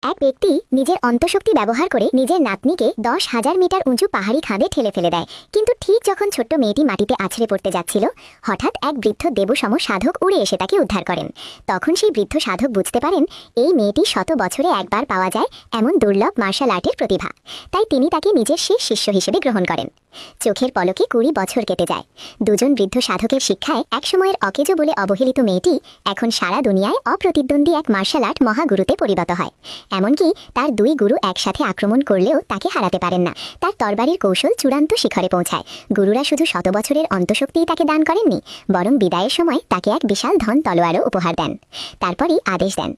এক ব্যক্তি নিজের অন্তঃশক্তি ব্যবহার করে নিজের নাতনিকে 10,000 মিটার উঁচু পাহাড়ি খাদে ঠেলে ফেলে দেয়। কিন্তু ঠিক যখন ছোট্ট মেয়েটি মাটিতে আছড়ে পড়তে যাচ্ছিল, হঠাৎ এক বৃদ্ধ দেবসম সাধক উড়ে এসে তাকে উদ্ধার করেন। তখন সেই বৃদ্ধ সাধক বুঝতে পারেন এই মেয়েটি শত বছরে একবার পাওয়া যায় এমন দুর্লভ মার্শাল আর্টের প্রতিভা। তাই তিনি তাকে নিজের শেষ শিষ্য হিসেবে গ্রহণ করেন। চোখের পলকে 20 বছর কেটে যায়। দুজন বৃদ্ধ সাধকের শিক্ষায় একসময়ের অকেজো বলে অবহেলিত মেয়েটি এখন সারা দুনিয়ায় অপ্রতিদ্বন্দ্বী এক মার্শাল আর্ট মহাগুরুতে পরিণত হয়। এমনকি তার দুই গুরু একসাথে আক্রমণ করলেও তাকে হারাতে পারেন না। তার তরবারির কৌশল চূড়ান্ত শিখরে পৌঁছায়। গুরুরা শুধু শত বছরের অন্তঃশক্তিই তাকে দান করেননি, বরং বিদায়ের সময় তাকে এক বিশাল ধন তলোয়ারও উপহার দেন। তারপরই আদেশ দেন,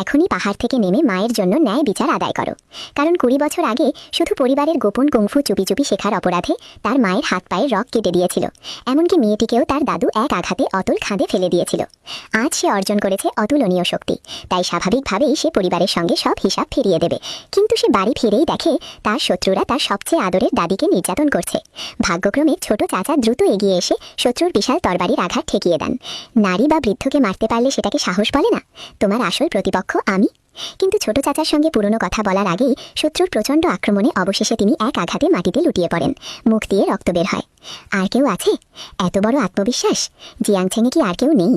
এখনই পাহাড় থেকে নেমে মায়ের জন্য ন্যায় বিচার আদায় করো। কারণ 20 বছর আগে শুধু পরিবারের গোপন কুংফু চুপি চুপি শেখার অপরাধে তার মায়ের হাত পায়ের রক কেটে দিয়েছিল। এমনকি মেয়েটিকেও তার দাদু এক আঘাতে অতল খাদে ফেলে দিয়েছিল। আজ সে অর্জন করেছে অতুলনীয় শক্তি। তাই স্বাভাবিকভাবেই সে পরিবারের সঙ্গে সব হিসাব ফিরিয়ে দেবে। কিন্তু সে বাড়ি ফিরেই দেখে তার শত্রুরা তার সবচেয়ে আদরের দাদিকে নির্যাতন করছে। ভাগ্যক্রমে ছোট চাচা দ্রুত এগিয়ে এসে শত্রুর বিশাল তরবারির আঘাত ঠেকিয়ে দেন। নারী বা বৃদ্ধকে মারতে পারলে সেটাকে সাহস বলে না, তোমার আসল প্রতিপক্ষ আমি। কিন্তু ছোট চাচার সঙ্গে পুরনো কথা বলার আগেই শত্রুর প্রচণ্ড আক্রমণে অবশেষে তিনি এক আঘাতে মাটিতে লুটিয়ে পড়েন। মুখ দিয়ে রক্ত বের হয়। আর কেউ আছে? এত বড় আত্মবিশ্বাস জিয়াংছেনে কি আর কেউ নেই?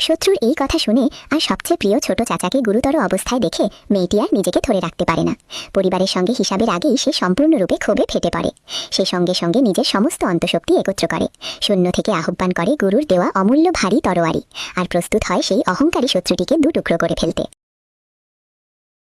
শত্রুর এই কথা শুনে আর সবচেয়ে প্রিয় ছোট চাচাকে গুরুতর অবস্থায় দেখে মেয়েটি আর নিজেকে ধরে রাখতে পারে না। পরিবারের সঙ্গে হিসাবের আগেই সে সম্পূর্ণরূপে ক্ষোভে ফেটে পড়ে। সে সঙ্গে সঙ্গে নিজের সমস্ত অন্তঃশক্তি একত্র করে, শূন্য থেকে আহ্বান করে গুরুর দেওয়া অমূল্য ভারী তরোয়ারি, আর প্রস্তুত হয় সেই অহংকারী শত্রুটিকে দুটুকরো করে ফেলতে।